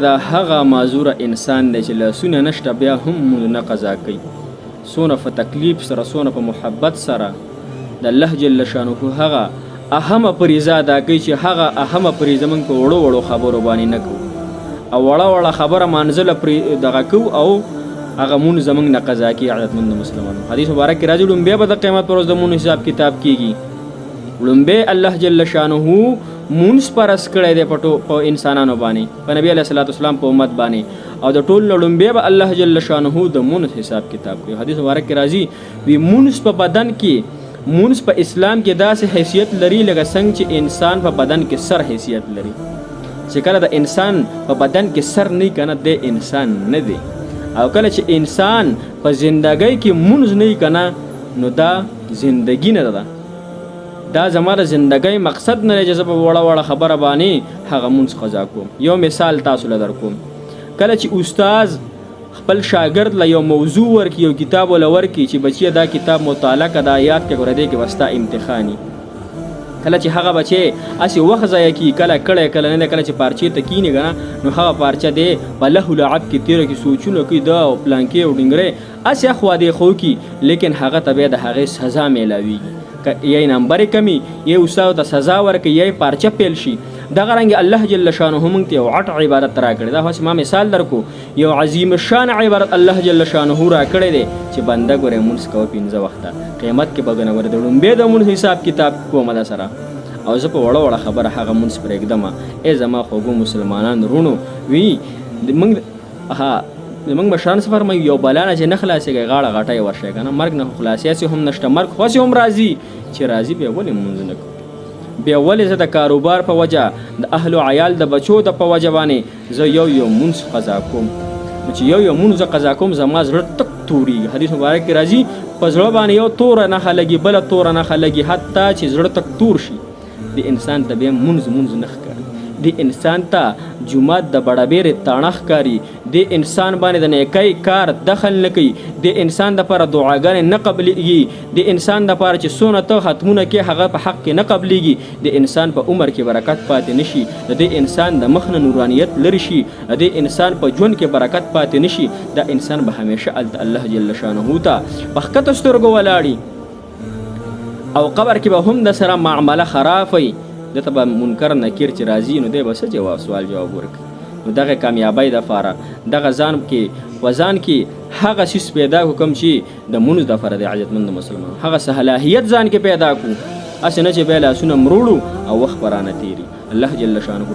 دا هغه معذور انسان دی چې لاسونه نشته بیا هم مونږ نه قضا کوي څونه په تکلیف سره څونه په محبت سره د الله جل شانه هغه اهمه فریضه ادا کوي چې هغه اهمه فریضه موږ په وړو وړو خبرو باندې نه کوو او وړه وړه خبره منزله دغه کوو او هغه مونږ زموږ نه قضا کوي عزتمند مسلمانانو حدیث مبارک کې راځي لومبیا به د قیامت پر ورځ د مونږ حساب کتاب کیږي لومبیا الله جل شانه مونږ پرس کړی دی په انسانانو باندې په نبی علیه الصلاۃ والسلام په امت باندې او د ټول لومبیا به الله جل شانه د مونږ حساب کتاب کوي حدیث مبارک کې راځي وی مونږ په بدن کې مونږ په اسلام کې داسې حیثیت لري لکه څنګه چې انسان په بدن کې سر حیثیت لري چې کله د انسان په بدن کې سر نه کنه د انسان نه دی او کله چې انسان په زندګۍ کې مونږ نه کنه نو دا زندګی نه ده دا زما د زندګۍ مقصد نه دی چې زه په وړه وړه خبره باندې هغه مونځ قضا کوم یو مثال تاسو له درکوم کله چې استاد خپل شاګرد له یو موضوع ورکړي یو کتاب ول ورکړي چې بچی دا کتاب مطالعه کړه دا یاد کړه ګوره دې کې وستا امتحاني کله چې هغه بچی اسی وخت ضایع کی کله کله نه کله چې پارچې ته کینی غنا نو هغه پارچه دی په له لعب کې تیر کې سوچونه کوي دا پلان کې وډنګره اسی خو دې خو کی لیکن هغه ته د هغه سزا میلاویږي یای نمبر کمی یې استاد ته سزا ورکړي یې پارچه پیل شي دغه رنګ الله جل شانه موږ ته عط عبادت را کړی دا هوس ما مثال درکو یو عظیم شان عبادت الله جل شانه را کړی دی چې بنده ګوره مونږ کو 15 وخته قیامت کې بګنه ور دړم به د مونږ حساب کتاب کوم دا سره او زه په وړه وړه خبره هغه مونږ پر एकदम ای زما خوګو مسلمانان رونو وی موږ زمونږ مشران څه فرمایي یو بلا نه چې نه خلاصېږي غاړه غټه یې ورشي که نه مرګ نه خو خلاصیاسې هم نشته مرګ خواسې هم راځي چې راځي بیا ولې مونځ نه کوو بیا ولې زه د کاروبار په وجه د اهل و عیال د بچو د په وجه باندې زه یو مونځ قضا کوم چې یو مونځ قضا کوم زما زړه تک تورېږي حدیث مبارک کې راځي په زړه باندې یو توره نښه لګي بله توره نښه لګي حتی چې زړه تک تور شي د انسان ته بیا مونځ نه ښکاري د انسان ته جومات د بړبېرې تاڼه ښکاري د انسان باندې د نیکۍ کار دخل نه کوي د انسان دپاره دعاګانې نه قبلیږي د انسان دپاره چې څونه ته ختمونه کې هغه په حق کې نه قبلیږي د انسان په عمر کې برکت پاتې نشي د دې انسان د مخ نه نورانیت لرې شي د انسان په ژوند کې برکت پاتې نشي دا انسان به همیشه هلته الله جل شانه ته په ښکته سترګو ولاړي او قبر کې به هم د سره معامله خراب وي دته به منکر نکیر چې راځي نو دی به څه جواب سوال جواب ورکړي نو دغه کامیابۍ دپاره دغه ځان کې وځان کې هغه څیز پیدا کړو کوم چې د مونځ دپاره د عزتمند مسلمان هغه صلاحیت ځان کې پیدا کړو هسې نه چې بیا لاسونه مروړو او وخت به رانه تېري الله جل شانه